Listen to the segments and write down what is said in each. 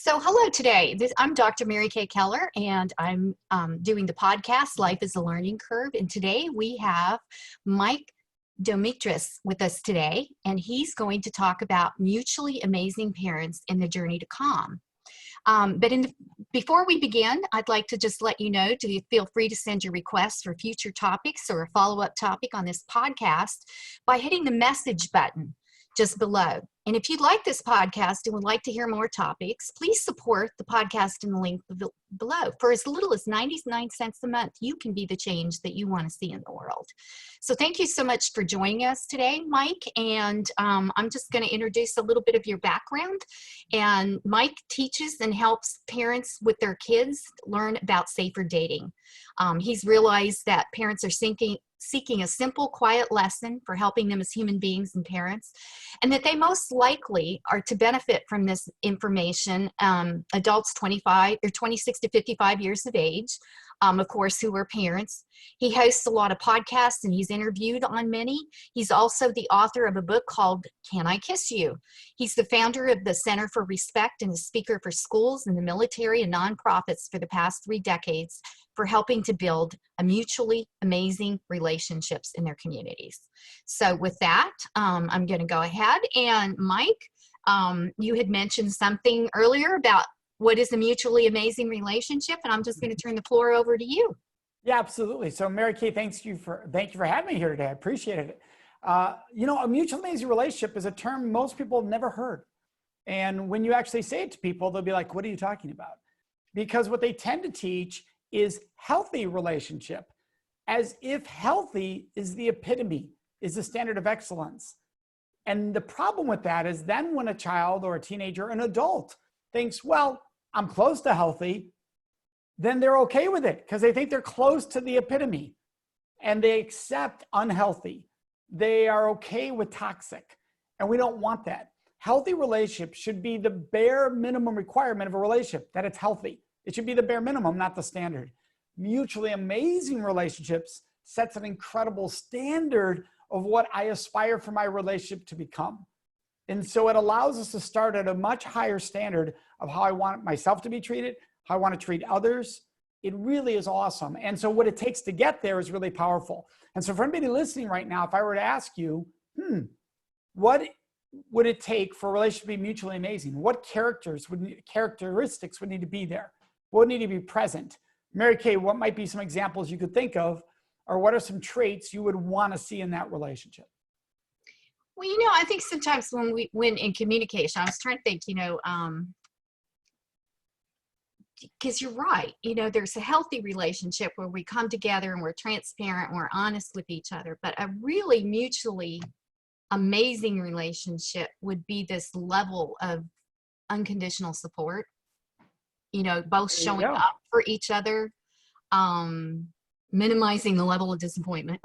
So, hello today. I'm Dr. Mary Kay Keller, and I'm doing the podcast, Life is a Learning Curve. And today we have Mike Domitrz with us today, and he's going to talk about mutually amazing parents in the journey to calm. Before we begin, I'd like to just let you know to feel free to send your requests for future topics or a follow-up topic on this podcast by hitting the message button just below. And if you'd like this podcast and would like to hear more topics, please support the podcast in the link below. For as little as 99 cents a month, you can be the change that you want to see in the world. So thank you so much for joining us today, Mike. And I'm just going to introduce a little bit of your background. And Mike teaches and helps parents with their kids learn about safer dating. He's realized that parents are seeking a simple, quiet lesson for helping them as human beings and parents, and that they most likely are to benefit from this information, adults 26 to 55 years of age, of course, who are parents. He hosts a lot of podcasts and he's interviewed on many. He's also the author of a book called Can I Kiss You? He's the founder of the Center for Respect and a speaker for schools and the military and nonprofits for the past 3 decades for helping to build a mutually amazing relationships in their communities. So with that, I'm going to go ahead. And Mike, you had mentioned something earlier about what is a mutually amazing relationship, and I'm just going to turn the floor over to you. Yeah, absolutely. So Mary Kay, thank you for having me here today. I appreciate it. A mutually amazing relationship is a term most people have never heard. And when you actually say it to people, they'll be like, what are you talking about? Because what they tend to teach is healthy relationship, as if healthy is the epitome, is the standard of excellence. And the problem with that is then when a child or a teenager or an adult thinks, well, I'm close to healthy, then they're okay with it because they think they're close to the epitome and they accept unhealthy. They are okay with toxic, and we don't want that. Healthy relationships should be the bare minimum requirement of a relationship, that it's healthy. It should be the bare minimum, not the standard. Mutually amazing relationships sets an incredible standard of what I aspire for my relationship to become. And so it allows us to start at a much higher standard of how I want myself to be treated, how I want to treat others. It really is awesome. And so what it takes to get there is really powerful. And so for anybody listening right now, if I were to ask you, what would it take for a relationship to be mutually amazing? What characteristics would need to be there? What would need to be present? Mary Kay, what might be some examples you could think of, or what are some traits you would want to see in that relationship? Well, I think sometimes when in communication, I was trying to think, because you're right, there's a healthy relationship where we come together and we're transparent and we're honest with each other, but a really mutually amazing relationship would be this level of unconditional support, both showing up for each other, minimizing the level of disappointment,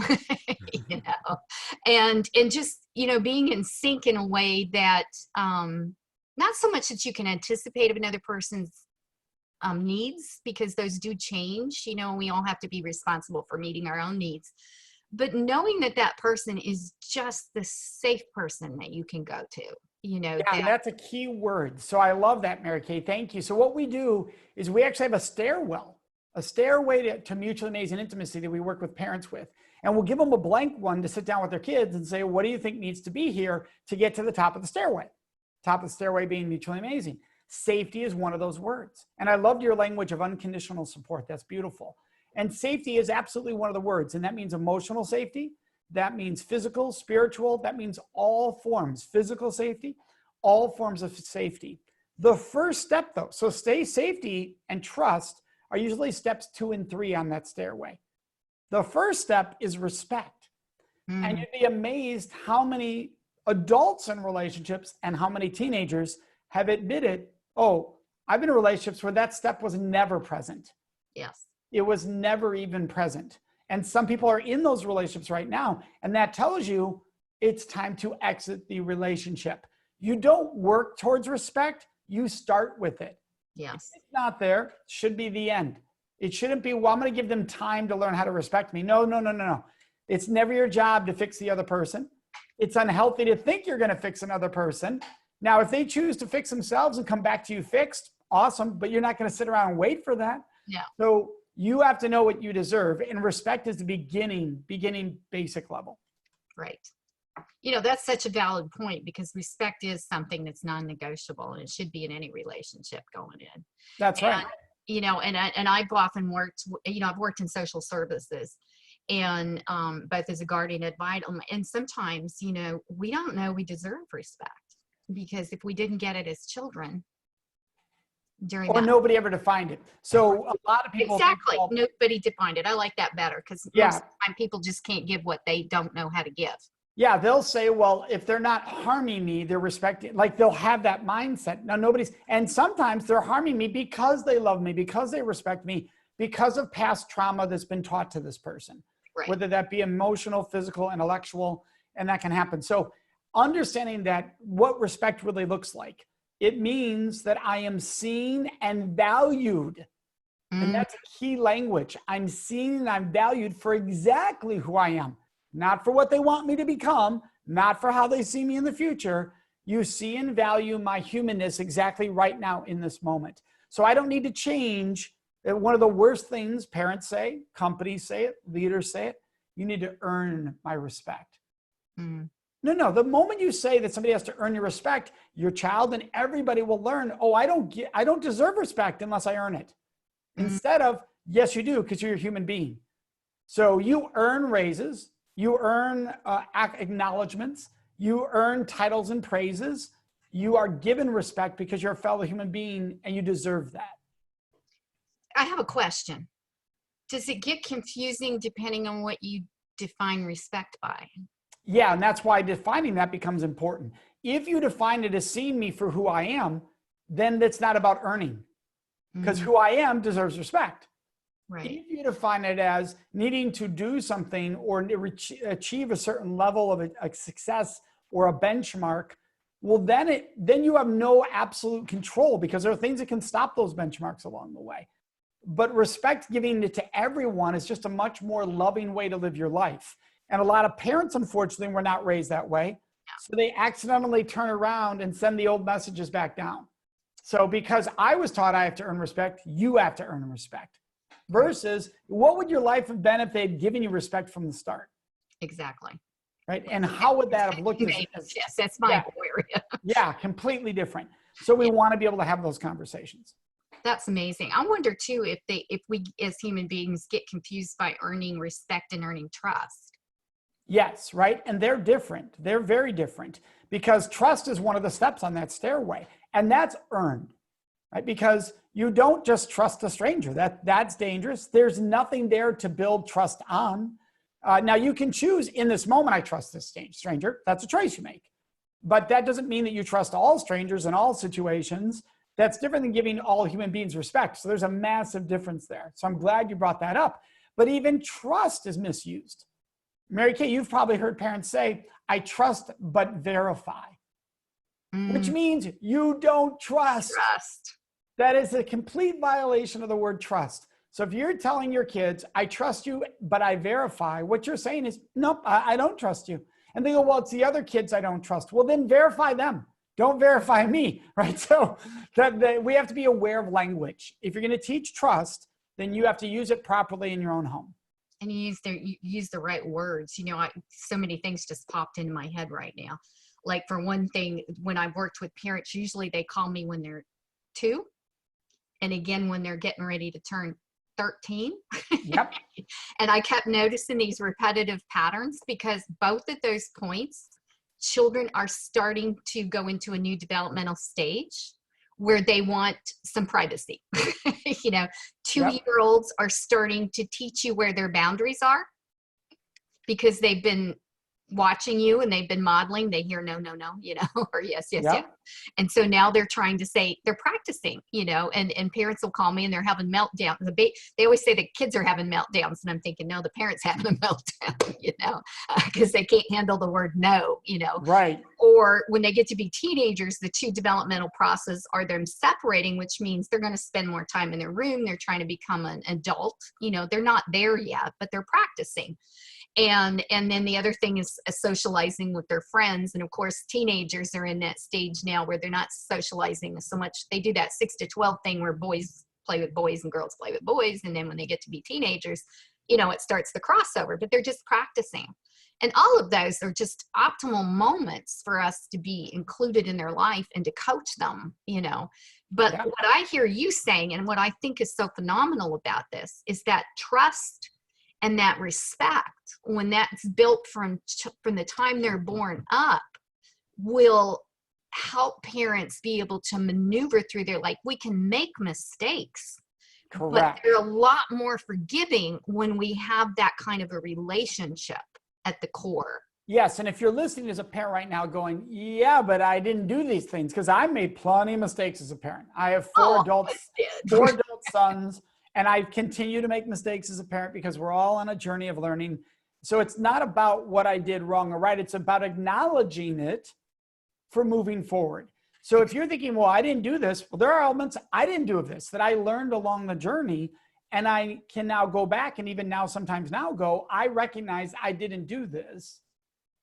and just, being in sync in a way that, not so much that you can anticipate of another person's needs, because those do change, and we all have to be responsible for meeting our own needs, but knowing that that person is just the safe person that you can go to. That's a key word. So I love that, Mary Kay. Thank you. So what we do is we actually have a stairway to mutually amazing intimacy that we work with parents with. And we'll give them a blank one to sit down with their kids and say, what do you think needs to be here to get to the top of the stairway? Top of the stairway being mutually amazing. Safety is one of those words. And I loved your language of unconditional support. That's beautiful. And safety is absolutely one of the words. And that means emotional safety. That means physical, spiritual. That means all forms, physical safety, all forms of safety. The first step though, so safety and trust are usually steps 2 and 3 on that stairway. The first step is respect. And you'd be amazed how many adults in relationships and how many teenagers have admitted, oh, I've been in relationships where that step was never present. Yes. It was never even present. And some people are in those relationships right now. And that tells you it's time to exit the relationship. You don't work towards respect. You start with it. Yes. If it's not there, should be the end. It shouldn't be, well, I'm going to give them time to learn how to respect me. No. It's never your job to fix the other person. It's unhealthy to think you're going to fix another person. Now, if they choose to fix themselves and come back to you fixed, awesome, but you're not going to sit around and wait for that. Yeah. So you have to know what you deserve, and respect is the beginning basic level. Right. That's such a valid point, because respect is something that's non-negotiable, and it should be in any relationship going in. That's right. And I've often worked, I've worked in social services, and both as a guardian advisor, and sometimes, we don't know we deserve respect, because if we didn't get it as children during or that, nobody ever defined it. So a lot of people exactly, nobody defined it. I like that better, because most of the time people just can't give what they don't know how to give. Yeah, they'll say, well, if they're not harming me, they're respecting, like they'll have that mindset. Now and sometimes they're harming me because they love me, because they respect me, because of past trauma that's been taught to this person, right. Whether that be emotional, physical, intellectual, and that can happen. So understanding that what respect really looks like, it means that I am seen and valued. And that's a key language. I'm seen and I'm valued for exactly who I am. Not for what they want me to become, not for how they see me in the future. You see and value my humanness exactly right now in this moment. So I don't need to change. One of the worst things parents say, companies say it, leaders say it, you need to earn my respect. No. The moment you say that somebody has to earn your respect, your child and everybody will learn, oh, I don't deserve respect unless I earn it. Instead of, yes, you do, because you're a human being. So you earn raises. You earn acknowledgments. You earn titles and praises. You are given respect because you're a fellow human being and you deserve that. I have a question. Does it get confusing depending on what you define respect by? Yeah, and that's why defining that becomes important. If you define it as seeing me for who I am, then it's not about earning, because who I am deserves respect. Right. If you define it as needing to do something or achieve a certain level of a success or a benchmark, well, then you have no absolute control, because there are things that can stop those benchmarks along the way. But respect, giving it to everyone, is just a much more loving way to live your life. And a lot of parents, unfortunately, were not raised that way. So they accidentally turn around and send the old messages back down. So because I was taught I have to earn respect, you have to earn respect. Versus, what would your life have been if they'd given you respect from the start? Exactly. Right. And how would that have looked? Yes, that's my area. Yeah, completely different. So we want to be able to have those conversations. That's amazing. I wonder too, if we as human beings get confused by earning respect and earning trust. Yes, right. And they're different. They're very different, because trust is one of the steps on that stairway, and that's earned. Right? Because you don't just trust a stranger. That's dangerous. There's nothing there to build trust on. Now you can choose, in this moment, I trust this stranger. That's a choice you make. But that doesn't mean that you trust all strangers in all situations. That's different than giving all human beings respect. So there's a massive difference there. So I'm glad you brought that up. But even trust is misused. Mary Kay, you've probably heard parents say, I trust but verify. Which means you don't trust. That is a complete violation of the word trust. So if you're telling your kids, I trust you, but I verify, what you're saying is, nope, I don't trust you. And they go, well, it's the other kids I don't trust. Well, then verify them. Don't verify me, right? So we have to be aware of language. If you're going to teach trust, then you have to use it properly in your own home. And you use the right words. So many things just popped into my head right now. Like, for one thing, when I've worked with parents, usually they call me when they're 2. And again, when they're getting ready to turn 13. Yep. And I kept noticing these repetitive patterns, because both at those points, children are starting to go into a new developmental stage where they want some privacy. 2-year-olds are starting to teach you where their boundaries are, because they've been watching you and they've been modeling. They hear no, or yes. And so now they're trying to say, they're practicing, and parents will call me and they're having meltdowns. They always say the kids are having meltdowns, and I'm thinking, no, the parents having a meltdown, because they can't handle the word no, Right. Or when they get to be teenagers, the two developmental process are them separating, which means they're going to spend more time in their room. They're trying to become an adult. They're not there yet, but they're practicing. And then the other thing is socializing with their friends. And of course, teenagers are in that stage now where they're not socializing so much. They do that 6 to 12 thing where boys play with boys and girls play with boys. And then when they get to be teenagers, it starts the crossover, but they're just practicing. And all of those are just optimal moments for us to be included in their life and to coach them, But Yeah. what I hear you saying, and what I think is so phenomenal about this, is that trust and that respect, when that's built from the time they're born up, will help parents be able to maneuver through their life. We can make mistakes, Correct. but they're a lot more forgiving when we have that kind of a relationship at the core. Yes, and if you're listening as a parent right now going, yeah, but I didn't do these things, because I made plenty of mistakes as a parent. I have four adult sons, and I continue to make mistakes as a parent because we're all on a journey of learning. So it's not about what I did wrong or right. It's about acknowledging it for moving forward. So if you're thinking, well, I didn't do this, well, there are elements I didn't do of this that I learned along the journey. And I can now go back and even now, sometimes now go, I recognize I didn't do this.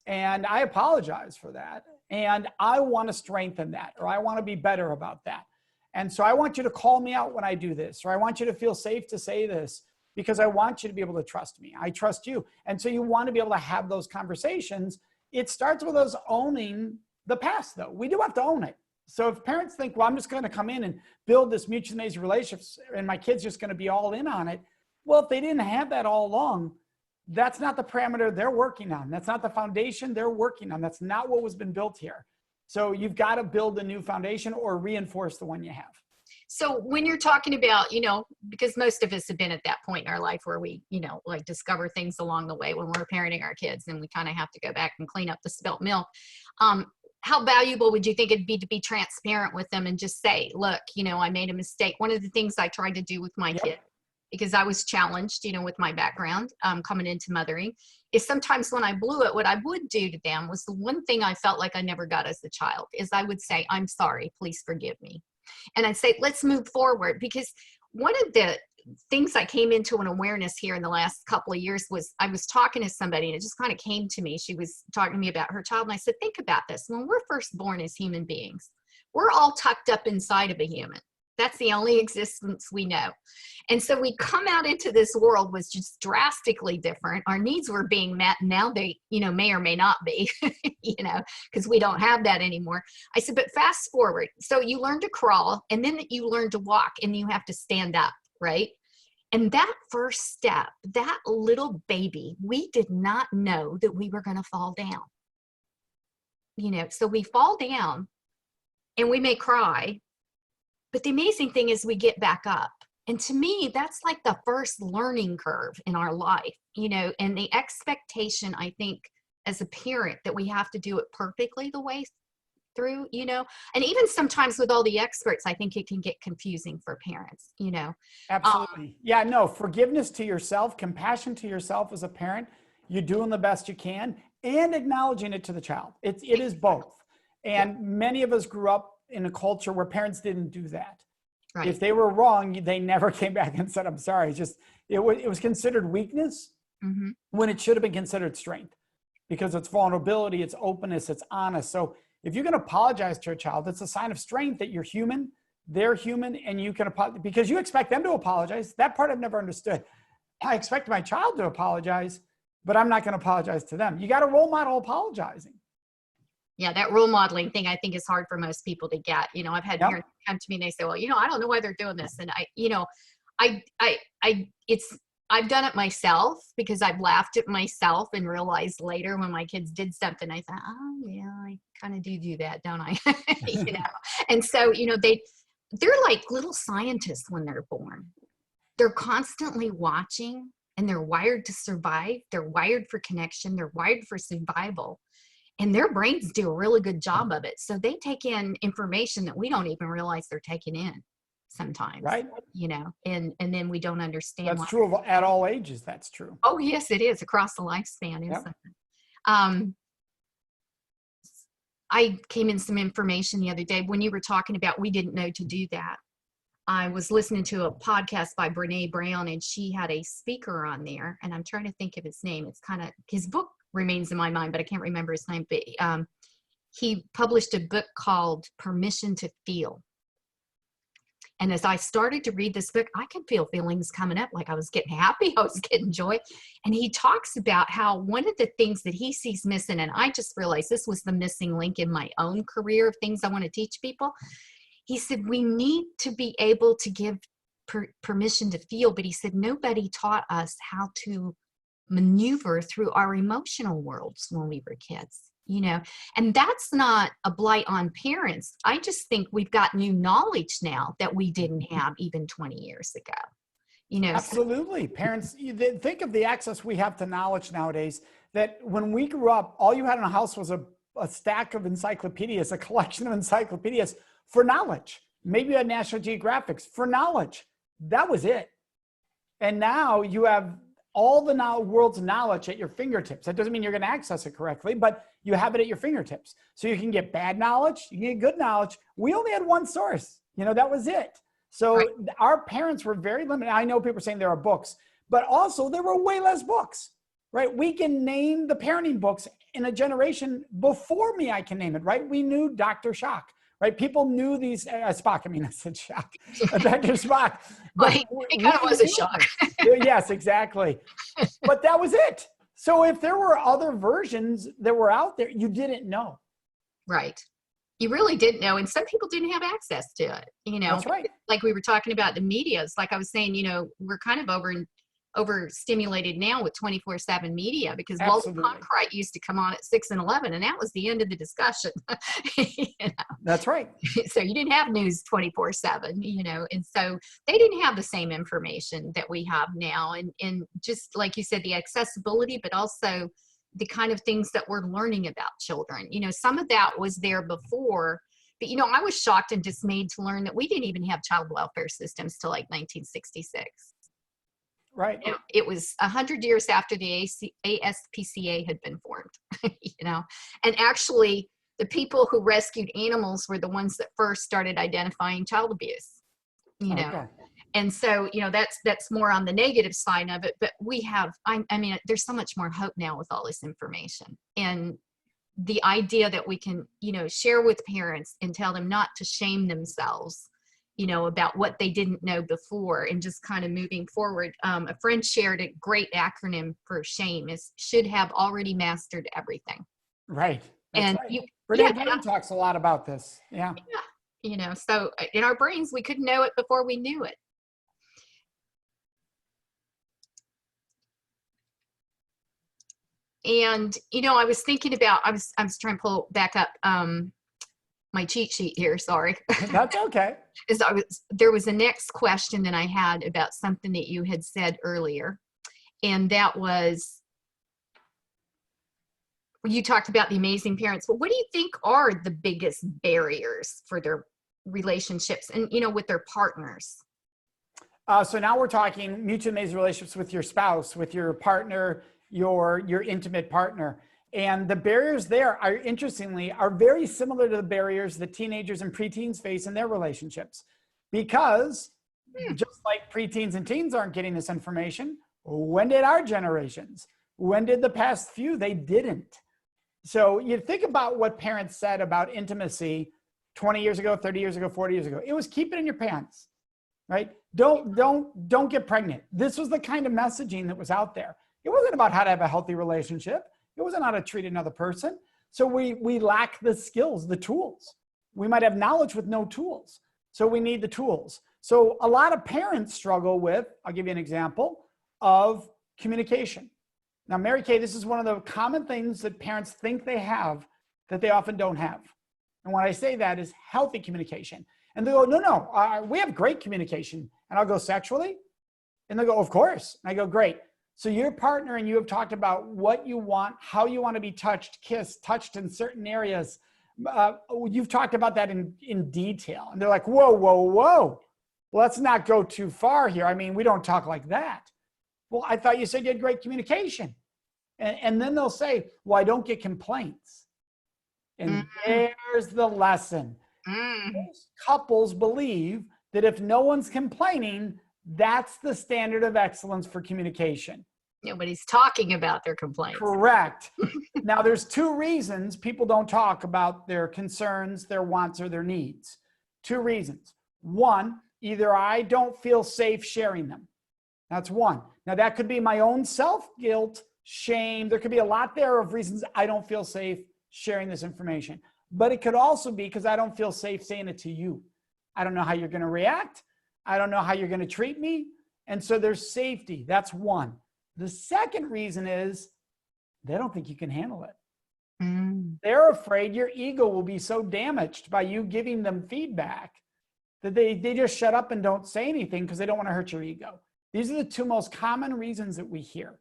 And I apologize for that. And I want to strengthen that, or I want to be better about that. And so I want you to call me out when I do this, or I want you to feel safe to say this because I want you to be able to trust me. I trust you. And so you want to be able to have those conversations. It starts with us owning the past, though. We do have to own it. So if parents think, well, I'm just going to come in and build this mutually amazing relationships and my kid's just going to be all in on it. Well, if they didn't have that all along, that's not the parameter they're working on. That's not the foundation they're working on. That's not what was been built here. So you've got to build a new foundation or reinforce the one you have. So when you're talking about, because most of us have been at that point in our life where we, like discover things along the way when we're parenting our kids, and we kind of have to go back and clean up the spilt milk. How valuable would you think it'd be to be transparent with them and just say, look, I made a mistake. One of the things I tried to do with my kid, because I was challenged, with my background coming into mothering, is sometimes when I blew it, what I would do to them was the one thing I felt like I never got as a child is I would say, I'm sorry, please forgive me. And I'd say, let's move forward. Because one of the things I came into an awareness here in the last couple of years was I was talking to somebody and it just kind of came to me. She was talking to me about her child. And I said, think about this. When we're first born as human beings, we're all tucked up inside of a human. That's the only existence we know. And so we come out into this world was just drastically different. Our needs were being met. And now they, may or may not be, because we don't have that anymore. I said, but fast forward. So you learn to crawl and then you learn to walk and you have to stand up, right? And that first step, that little baby, we did not know that we were going to fall down. So we fall down and we may cry. But the amazing thing is we get back up. And to me, that's like the first learning curve in our life, and the expectation, I think, as a parent that we have to do it perfectly the way through, and even sometimes with all the experts, I think it can get confusing for parents, Absolutely. Forgiveness to yourself, compassion to yourself as a parent, you're doing the best you can, and acknowledging it to the child. It is both. And many of us grew up in a culture where parents didn't do that. Right. If they were wrong, they never came back and said, I'm sorry. It was considered weakness when it should have been considered strength, because it's vulnerability, it's openness, it's honest. So if you're going to apologize to a child, it's a sign of strength that you're human, they're human, and you can apologize because you expect them to apologize. That part I've never understood. I expect my child to apologize, but I'm not going to apologize to them. You got to role model apologizing. Yeah, that role modeling thing I think is hard for most people to get. I've had parents come to me and they say, well, I don't know why they're doing this. And I've done it myself because I've laughed at myself and realized later when my kids did something, I thought, oh yeah, I kind of do that, don't I? And so, they're like little scientists when they're born. They're constantly watching and they're wired to survive. They're wired for connection. They're wired for survival. And their brains do a really good job of it. So they take in information that we don't even realize they're taking in sometimes, right? And then we don't understand. That's true at all ages. That's true. Oh, yes, it is across the lifespan. I came in some information the other day when you were talking about we didn't know to do that. I was listening to a podcast by Brene Brown, and she had a speaker on there, and I'm trying to think of his name. It's kind of, his book remains in my mind, but I can't remember his name. But he published a book called Permission to Feel. And as I started to read this book, I could feel feelings coming up, like I was getting happy, I was getting joy. And he talks about how one of the things that he sees missing, and I just realized this was the missing link in my own career of things I want to teach people. He said, we need to be able to give permission to feel, but he said, nobody taught us how to maneuver through our emotional worlds when we were kids, you know, and that's not a blight on parents. I just think we've got new knowledge now that we didn't have even 20 years ago, you know. Absolutely. Parents, think of the access we have to knowledge nowadays, that when we grew up, all you had in a house was a stack of encyclopedias, a collection of encyclopedias for knowledge. Maybe you had National Geographics for knowledge. That was it. And now you have all the world's knowledge at your fingertips. That doesn't mean you're going to access it correctly, but you have it at your fingertips. So you can get bad knowledge, you can get good knowledge. We only had one source, you know, that was it. So right. Our parents were very limited. I know people are saying there are books, but also there were way less books, right? We can name the parenting books in a generation before me. I can name it, right? We knew Dr. Shock. Right? People knew these, Spock, I mean, I said Shock, Dr. Spock. But it kind of was a shock. Yes, exactly. But that was it. So if there were other versions that were out there, you didn't know. Right. You really didn't know. And some people didn't have access to it, you know. That's right. Like we were talking about the media. It's like I was saying, you know, we're kind of overstimulated now with 24/7 media, because Walter Cronkite used to come on at 6 and 11, and that was the end of the discussion. You know? That's right. So you didn't have news 24/7, you know, and so they didn't have the same information that we have now. And just like you said, the accessibility, but also the kind of things that we're learning about children. You know, some of that was there before, but, you know, I was shocked and dismayed to learn that we didn't even have child welfare systems till like 1966. Right. It was 100 years after the ASPCA had been formed, you know, and actually the people who rescued animals were the ones that first started identifying child abuse, you know. Okay. And so, you know, that's more on the negative side of it, but we have, I mean, there's so much more hope now with all this information, and the idea that we can, you know, share with parents and tell them not to shame themselves, you know, about what they didn't know before, and just kind of moving forward. A friend shared a great acronym for shame is should have already mastered everything. Right. That's and right. Brene Brown talks a lot about this. Yeah. You know, so in our brains, we couldn't know it before we knew it. And, you know, I was thinking about, I was trying to pull back up my cheat sheet here. Sorry. That's okay. There was a next question that I had about something that you had said earlier. And that was, you talked about the amazing parents. But what do you think are the biggest barriers for their relationships and, you know, with their partners? So now we're talking mutual amazing relationships with your spouse, with your partner, your intimate partner. And the barriers there are, interestingly, are very similar to the barriers that teenagers and preteens face in their relationships. Because just like preteens and teens aren't getting this information, when did our generations? When did the past few? They didn't. So you think about what parents said about intimacy 20 years ago, 30 years ago, 40 years ago. It was keep it in your pants, right? Don't get pregnant. This was the kind of messaging that was out there. It wasn't about how to have a healthy relationship. It wasn't how to treat another person. So we lack the skills, the tools. We might have knowledge with no tools. So we need the tools. So a lot of parents struggle with, I'll give you an example, of communication. Now, Mary Kay, this is one of the common things that parents think they have that they often don't have. And when I say that is healthy communication. And they go, no, we have great communication. And I'll go, sexually? And they go, of course. And I go, great. So your partner and you have talked about what you want, how you want to be touched, kissed, touched in certain areas. You've talked about that in detail. And they're like, whoa. Let's not go too far here. I mean, we don't talk like that. Well, I thought you said you had great communication. And then they'll say, well, I don't get complaints. And there's the lesson. Most couples believe that if no one's complaining, that's the standard of excellence for communication. Nobody's talking about their complaints. Correct. Now, there's two reasons people don't talk about their concerns, their wants, or their needs. Two reasons. One, either I don't feel safe sharing them. That's one. Now, that could be my own self-guilt, shame. There could be a lot there of reasons I don't feel safe sharing this information. But it could also be because I don't feel safe saying it to you. I don't know how you're going to react. I don't know how you're going to treat me. And so there's safety. That's one. The second reason is they don't think you can handle it. They're afraid your ego will be so damaged by you giving them feedback that they just shut up and don't say anything because they don't want to hurt your ego. These are the two most common reasons that we hear,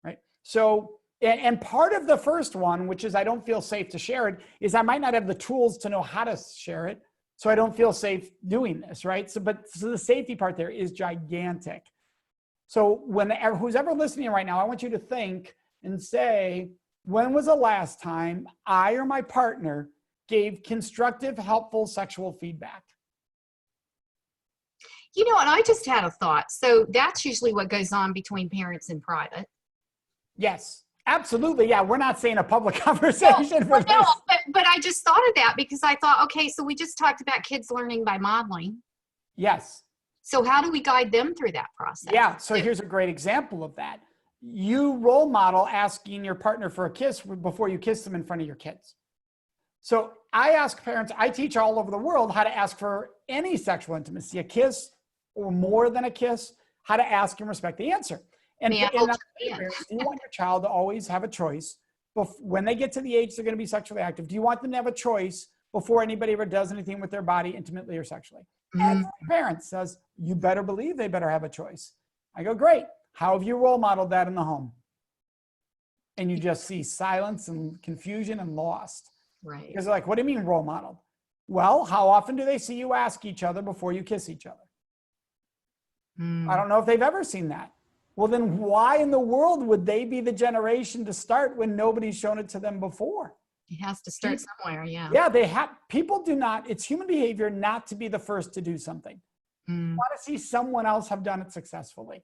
right? So, and part of the first one, which is I don't feel safe to share it, is I might not have the tools to know how to share it. So I don't feel safe doing this, right? So the safety part there is gigantic. So who's ever listening right now, I want you to think and say, when was the last time I or my partner gave constructive, helpful sexual feedback? You know, and I just had a thought. So that's usually what goes on between parents in private. Yes, absolutely. Yeah, we're not saying a public conversation for this. No, but I just thought of that because I thought, okay, so we just talked about kids learning by modeling. Yes. So how do we guide them through that process? Yeah, so here's a great example of that. You role model asking your partner for a kiss before you kiss them in front of your kids. So I ask parents, I teach all over the world how to ask for any sexual intimacy, a kiss or more than a kiss, how to ask and respect the answer. And you want your child to always have a choice. When they get to the age they're going to be sexually active, do you want them to have a choice before anybody ever does anything with their body intimately or sexually? And the parent says, you better believe they better have a choice. I go, great. How have you role modeled that in the home? And you just see silence and confusion and lost. Right. Because they're like, what do you mean role modeled? Well, how often do they see you ask each other before you kiss each other? I don't know if they've ever seen that. Well, then why in the world would they be the generation to start when nobody's shown it to them before? It has to start somewhere, yeah. Yeah, people do not, it's human behavior not to be the first to do something. You want to see someone else have done it successfully.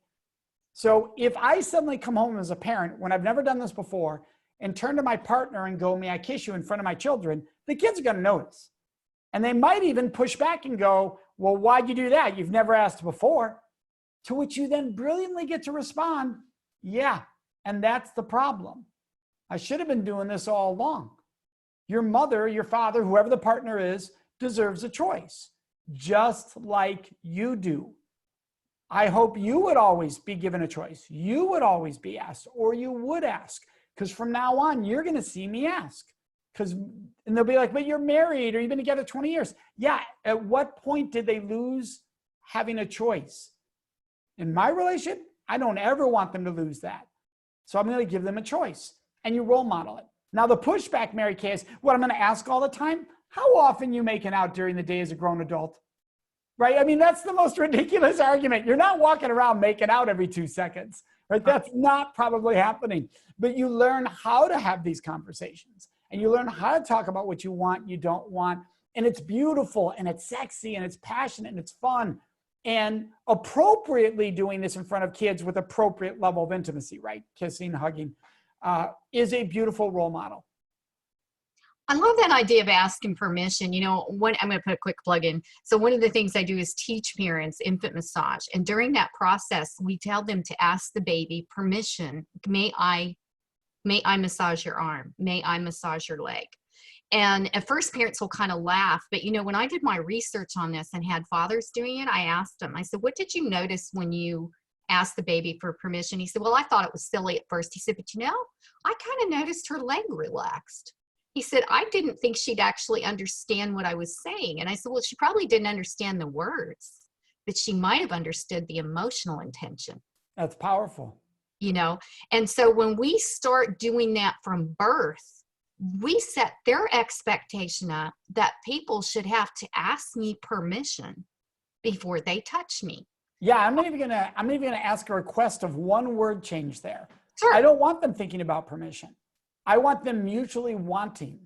So if I suddenly come home as a parent, when I've never done this before, and turn to my partner and go, may I kiss you in front of my children, the kids are going to notice. And they might even push back and go, well, why'd you do that? You've never asked before. To which you then brilliantly get to respond, yeah, and that's the problem. I should have been doing this all along. Your mother, your father, whoever the partner is, deserves a choice, just like you do. I hope you would always be given a choice. You would always be asked, or you would ask, because from now on, you're going to see me ask. And they'll be like, but you're married or you've been together 20 years. Yeah, at what point did they lose having a choice? In my relationship, I don't ever want them to lose that. So I'm going to give them a choice, and you role model it. Now the pushback, Mary Kay, is what I'm going to ask all the time. How often you making out during the day as a grown adult? Right? I mean, that's the most ridiculous argument. You're not walking around making out every 2 seconds, right? That's not probably happening. But you learn how to have these conversations, and you learn how to talk about what you want, you don't want. And it's beautiful, and it's sexy, and it's passionate, and it's fun. And appropriately doing this in front of kids with appropriate level of intimacy, right? Kissing, hugging, is a beautiful role model. I love that idea of asking permission. You know, I'm going to put a quick plug in. So one of the things I do is teach parents infant massage. And during that process, we tell them to ask the baby permission. May I massage your arm? May I massage your leg? And at first parents will kind of laugh, but you know, when I did my research on this and had fathers doing it, I asked them, I said, what did you notice when you asked the baby for permission? He said, well, I thought it was silly at first. He said, but you know, I kind of noticed her leg relaxed. He said, I didn't think she'd actually understand what I was saying. And I said, well, she probably didn't understand the words, but she might have understood the emotional intention. That's powerful. You know, and so when we start doing that from birth, we set their expectation up that people should have to ask me permission before they touch me. Yeah, I'm even gonna ask a request of one word change there. Sure. I don't want them thinking about permission. I want them mutually wanting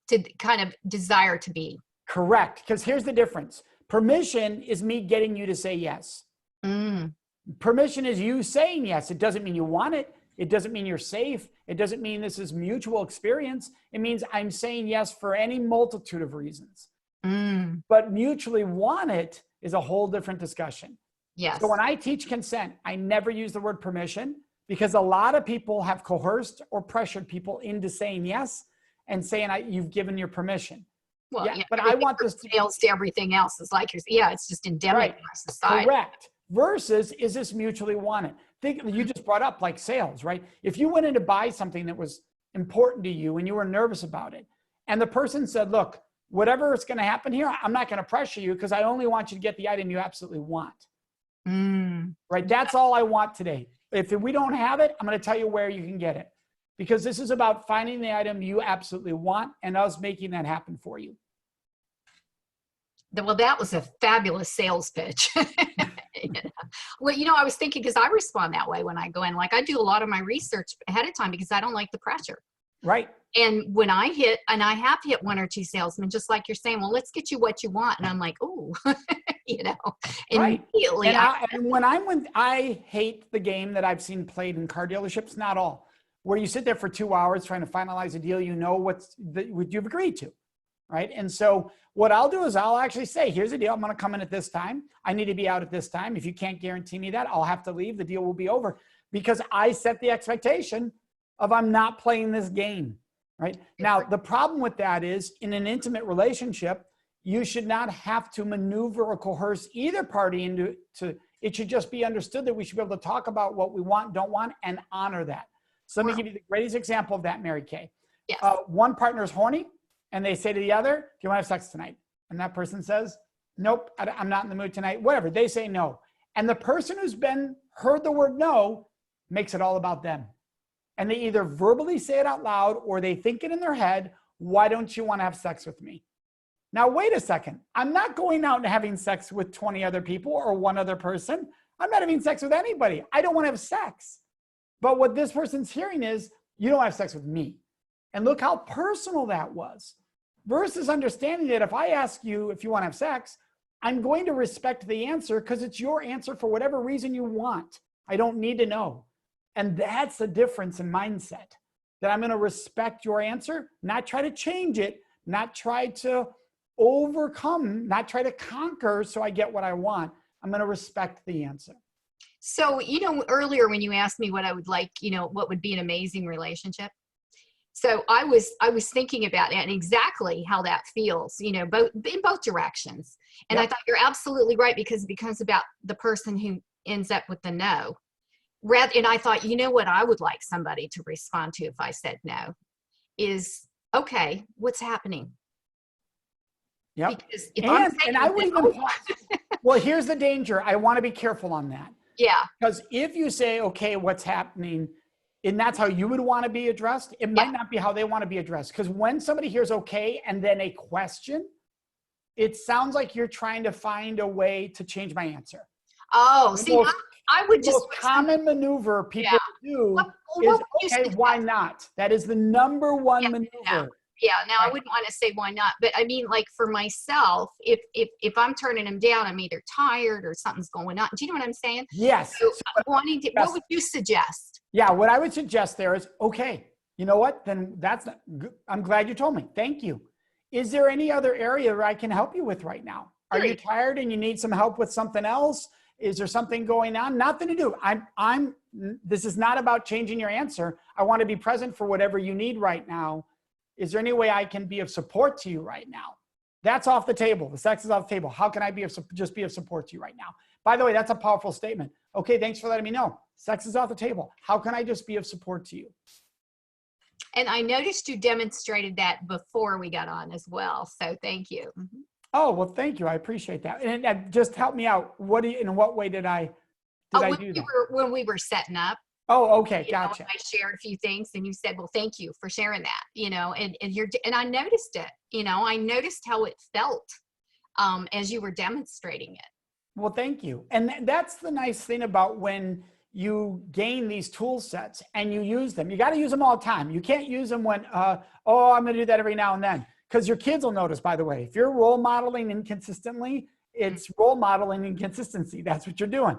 to kind of desire to be. Correct, because here's the difference. Permission is me getting you to say yes. Mm. Permission is you saying yes. It doesn't mean you want it. It doesn't mean you're safe. It doesn't mean this is mutual experience. It means I'm saying yes for any multitude of reasons. Mm. But mutually want it is a whole different discussion. Yes. So when I teach consent, I never use the word permission, because a lot of people have coerced or pressured people into saying yes and saying, you've given your permission. Well, yeah, but I want this to fails to everything else. It's like, it's just endemic in our society. Correct. Versus, is this mutually wanted? Think, you just brought up like sales, right? If you went in to buy something that was important to you and you were nervous about it, and the person said, look, whatever is going to happen here, I'm not going to pressure you because I only want you to get the item you absolutely want. Mm. Right? That's all I want today. If we don't have it, I'm going to tell you where you can get it, because this is about finding the item you absolutely want and us making that happen for you. Well, that was a fabulous sales pitch. Well, I was thinking, because I respond that way when I go in. Like, I do a lot of my research ahead of time because I don't like the pressure. Right. And when I have hit one or two salesmen, just like you're saying, well, let's get you what you want. And I'm like, oh, Right. immediately. And I hate the game that I've seen played in car dealerships, not all, where you sit there for 2 hours trying to finalize a deal, what you've agreed to. Right. And so what I'll do is I'll actually say, here's the deal. I'm going to come in at this time. I need to be out at this time. If you can't guarantee me that, I'll have to leave. The deal will be over, because I set the expectation of I'm not playing this game. Right. Now, the problem with that is, in an intimate relationship, you should not have to maneuver or coerce either party it should just be understood that we should be able to talk about what we want, don't want, and honor that. So let me give you the greatest example of that, Mary Kay. Yes. One partner is horny, and they say to the other, do you want to have sex tonight? And that person says, nope, I'm not in the mood tonight. Whatever. They say no. And the person who's heard the word no makes it all about them. And they either verbally say it out loud or they think it in their head. Why don't you want to have sex with me? Now, wait a second. I'm not going out and having sex with 20 other people or one other person. I'm not having sex with anybody. I don't want to have sex. But what this person's hearing is, you don't have sex with me. And look how personal that was. Versus understanding that if I ask you if you want to have sex, I'm going to respect the answer because it's your answer for whatever reason you want. I don't need to know. And that's the difference in mindset, that I'm going to respect your answer, not try to change it, not try to overcome, not try to conquer so I get what I want. I'm going to respect the answer. So, earlier when you asked me what I would like, what would be an amazing relationship. So I was thinking about that and exactly how that feels, both in both directions. And Yep. I thought you're absolutely right, because it becomes about the person who ends up with the no. And I thought, what I would like somebody to respond to if I said no is, okay, what's happening? Yep. Because if I'm saying I would even pause. Well, here's the danger. I want to be careful on that. Yeah. Because if you say, okay, what's happening, and that's how you would want to be addressed, it might not be how they want to be addressed. Because when somebody hears okay and then a question, it sounds like you're trying to find a way to change my answer. Oh, see, I would just. The most common maneuver people do is, okay, why not? That is the number one maneuver. Yeah, now I wouldn't want to say why not, but I mean, like for myself, if I'm turning them down, I'm either tired or something's going on. Do you know what I'm saying? Yes. So what would you suggest? Yeah, what I would suggest there is, okay, you know what? Then I'm glad you told me. Thank you. Is there any other area where I can help you with right now? Are you tired and you need some help with something else? Is there something going on? Nothing to do. This is not about changing your answer. I want to be present for whatever you need right now. Is there any way I can be of support to you right now? That's off the table. The sex is off the table. How can I just be of support to you right now? By the way, that's a powerful statement. Okay, thanks for letting me know. Sex is off the table. How can I just be of support to you? And I noticed you demonstrated that before we got on as well. So thank you. Mm-hmm. Oh, well, thank you. I appreciate that. And just help me out. In what way did I do that? When we were setting up. Oh, okay. Gotcha. I shared a few things and you said, well, thank you for sharing that, and I noticed it, I noticed how it felt as you were demonstrating it. Well, thank you. And that's the nice thing about when you gain these tool sets and you use them. You got to use them all the time. You can't use them when, I'm going to do that every now and then, because your kids will notice, by the way. If you're role modeling inconsistently It's role modeling and consistency. That's what you're doing.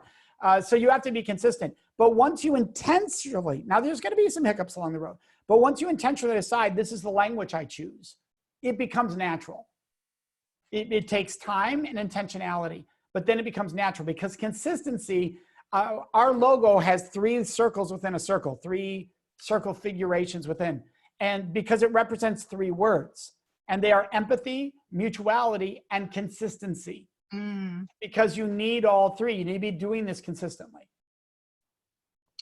So you have to be consistent. But once you intentionally, now there's going to be some hiccups along the road, but once you intentionally decide this is the language I choose, it becomes natural. It takes time and intentionality, but then it becomes natural because consistency, our logo has 3 circles within a circle, 3 circle figurations within. And because it represents 3 words, and they are empathy, mutuality, and consistency. Because you need all 3. You need to be doing this consistently.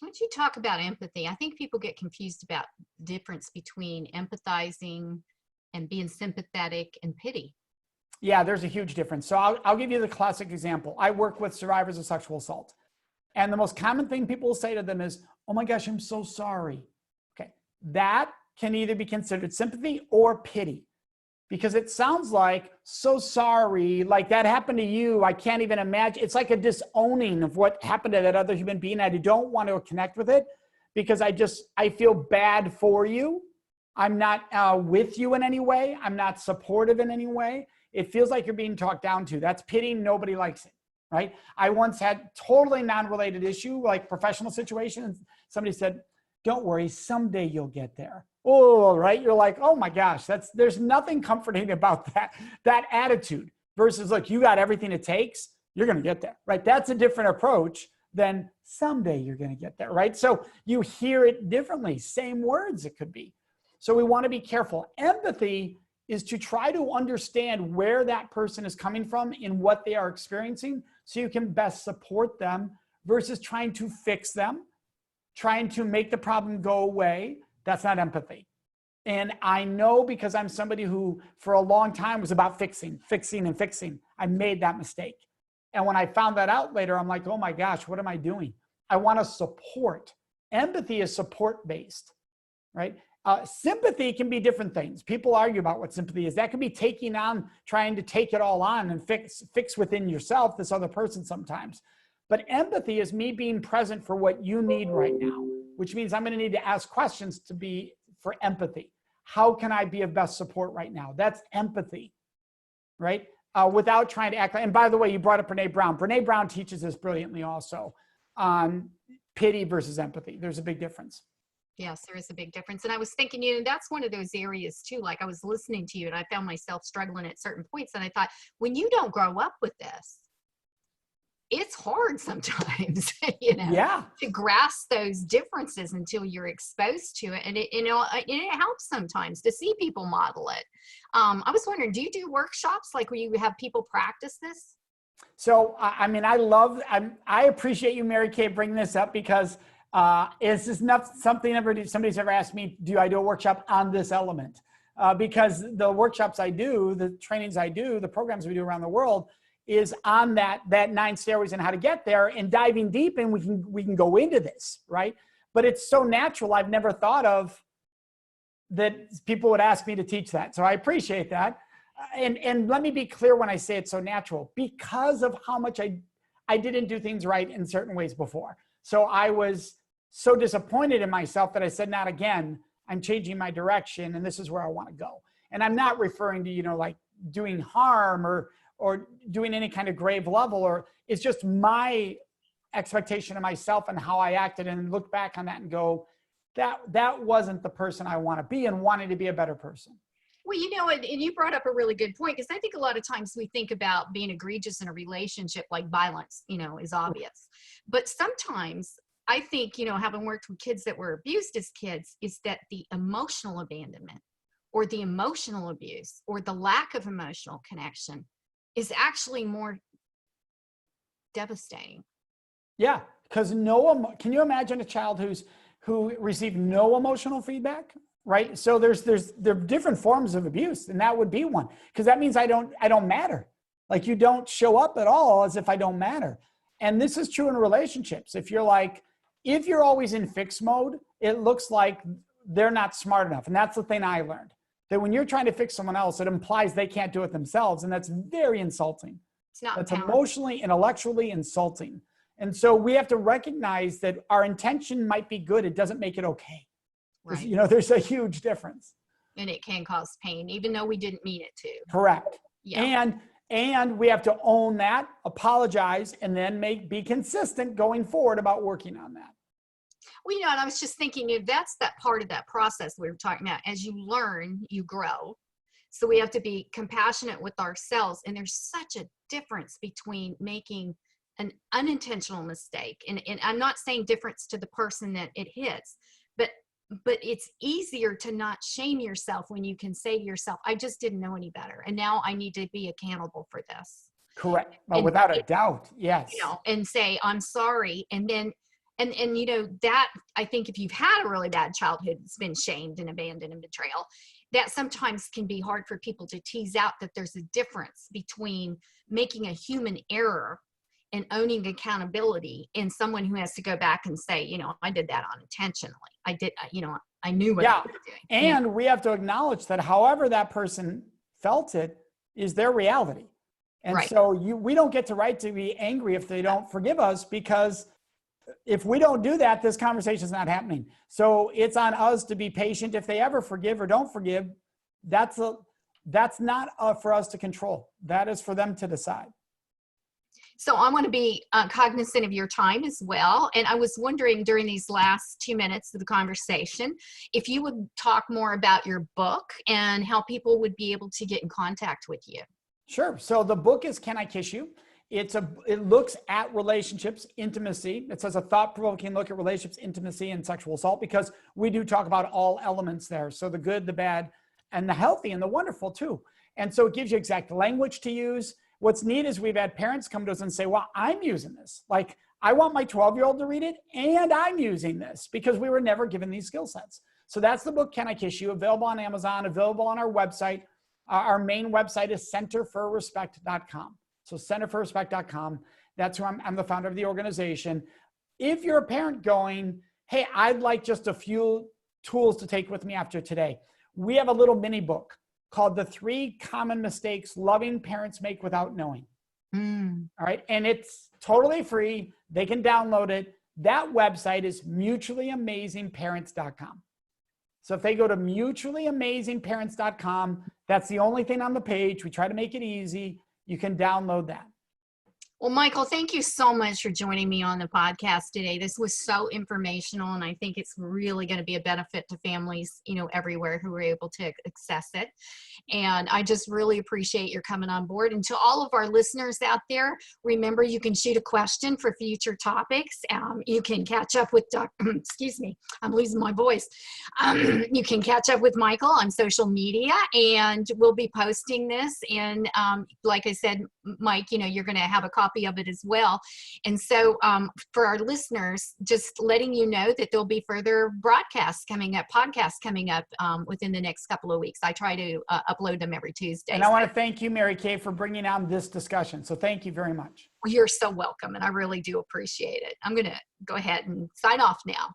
Why don't you talk about empathy? I think people get confused about the difference between empathizing and being sympathetic and pity. Yeah, there's a huge difference. So I'll give you the classic example. I work with survivors of sexual assault. And the most common thing people will say to them is, oh my gosh, I'm so sorry. Okay, that can either be considered sympathy or pity. Because it sounds like, so sorry, like that happened to you. I can't even imagine. It's like a disowning of what happened to that other human being. I don't want to connect with it because I feel bad for you. I'm not with you in any way. I'm not supportive in any way. It feels like you're being talked down to. That's pity. Nobody likes it, right? I once had totally non-related issue, like professional situation. And somebody said, don't worry, someday you'll get there. Oh, right. You're like, oh my gosh, there's nothing comforting about that attitude versus look, you got everything it takes. You're going to get there, right? That's a different approach than someday you're going to get there, right? So you hear it differently, same words it could be. So we want to be careful. Empathy is to try to understand where that person is coming from and what they are experiencing so you can best support them versus trying to fix them, trying to make the problem go away. That's not empathy. And I know because I'm somebody who for a long time was about fixing. I made that mistake. And when I found that out later, I'm like, oh my gosh, what am I doing? I want to support. Empathy is support-based, right? Sympathy can be different things. People argue about what sympathy is. That can be taking on, trying to take it all on and fix within yourself this other person sometimes. But empathy is me being present for what you need right now, which means I'm going to need to ask questions to be for empathy. How can I be of best support right now? That's empathy, right? Without trying to act like, and by the way, you brought up Brene Brown. Brene Brown teaches this brilliantly also on pity versus empathy. There's a big difference. Yes, there is a big difference. And I was thinking, that's one of those areas too. Like I was listening to you and I found myself struggling at certain points. And I thought, when you don't grow up with this, it's hard sometimes, yeah, to grasp those differences until you're exposed to it. And it helps sometimes to see people model it. I was wondering, do you do workshops like where you have people practice this? So, I mean, I appreciate you, Mary Kay, bringing this up because it's just not something somebody's ever asked me, do I do a workshop on this element? Because the workshops I do, the trainings I do, the programs we do around the world is on that 9 stairways and how to get there and diving deep, and we can go into this, right? But it's so natural. I've never thought of that people would ask me to teach that. So I appreciate that. And let me be clear when I say it's so natural, because of how much I didn't do things right in certain ways before. So I was so disappointed in myself that I said, not again. I'm changing my direction and this is where I want to go. And I'm not referring to, like doing harm or doing any kind of grave level, or it's just my expectation of myself and how I acted, and look back on that and go, that wasn't the person I want to be, and wanting to be a better person. Well, and you brought up a really good point, because I think a lot of times we think about being egregious in a relationship like violence, is obvious. But sometimes I think, having worked with kids that were abused as kids, is that the emotional abandonment or the emotional abuse or the lack of emotional connection is actually more devastating. Yeah, because can you imagine a child who received no emotional feedback? Right. So there are different forms of abuse, and that would be one, because that means I don't matter. Like, you don't show up at all as if I don't matter. And this is true in relationships. If you're always in fix mode, it looks like they're not smart enough. And that's the thing I learned, that when you're trying to fix someone else, it implies they can't do it themselves. And that's very insulting. That's emotionally, intellectually insulting. And so we have to recognize that our intention might be good. It doesn't make it okay. Right. There's a huge difference. And it can cause pain, even though we didn't mean it to. Correct. Yeah. And we have to own that, apologize, and then be consistent going forward about working on that. Well, you know, and I was just thinking, if that's that part of that process we were talking about, as you learn, you grow. So we have to be compassionate with ourselves. And there's such a difference between making an unintentional mistake. And I'm not saying difference to the person that it hits, but it's easier to not shame yourself when you can say to yourself, I just didn't know any better. And now I need to be accountable for this. Correct. Well, without a doubt. Yes. You know, and say, I'm sorry. And then, and you know, that I think if you've had a really bad childhood, it's been shamed and abandoned and betrayal, that sometimes can be hard for people to tease out that there's a difference between making a human error and owning accountability in someone who has to go back and say, you know, I did that unintentionally. I did, you know, I knew what I was doing. And we have to acknowledge that however that person felt it is their reality. And so we don't get the right to be angry if they don't forgive us, because if we don't do that, this conversation is not happening. So it's on us to be patient. If they ever forgive or don't forgive, that's not for us to control. That is for them to decide. So I want to be cognizant of your time as well. And I was wondering during these last 2 minutes of the conversation, if you would talk more about your book and how people would be able to get in contact with you. Sure. So the book is Can I Kiss You? It looks at relationships, intimacy. It says a thought-provoking look at relationships, intimacy, and sexual assault, because we do talk about all elements there. So the good, the bad, and the healthy, and the wonderful too. And so it gives you exact language to use. What's neat is we've had parents come to us and say, well, I'm using this. Like, I want my 12-year-old to read it, and I'm using this, because we were never given these skill sets. So that's the book, Can I Kiss You? Available on Amazon, available on our website. Our main website is centerforrespect.com. So centerforrespect.com. That's who I'm the founder of the organization. If you're a parent going, hey, I'd like just a few tools to take with me after today, we have a little mini book called The 3 Common Mistakes Loving Parents Make Without Knowing. All right. And it's totally free. They can download it. That website is mutuallyamazingparents.com. So if they go to mutuallyamazingparents.com, that's the only thing on the page. We try to make it easy. You can download that. Well, Michael, thank you so much for joining me on the podcast today. This was so informational, and I think it's really going to be a benefit to families, you know, everywhere who are able to access it. And I just really appreciate your coming on board. And to all of our listeners out there, remember, you can shoot a question for future topics. You can catch up with, excuse me, I'm losing my voice. You can catch up with Michael on social media, and we'll be posting this. And like I said, Mike, you know, you're going to have a copy of it as well. And so for our listeners, just letting you know that there'll be further broadcasts coming up, podcasts coming up within the next couple of weeks. I try to upload them every Tuesday. And I want to thank you, Mary Kay, for bringing on this discussion. So thank you very much. Well, you're so welcome. And I really do appreciate it. I'm going to go ahead and sign off now.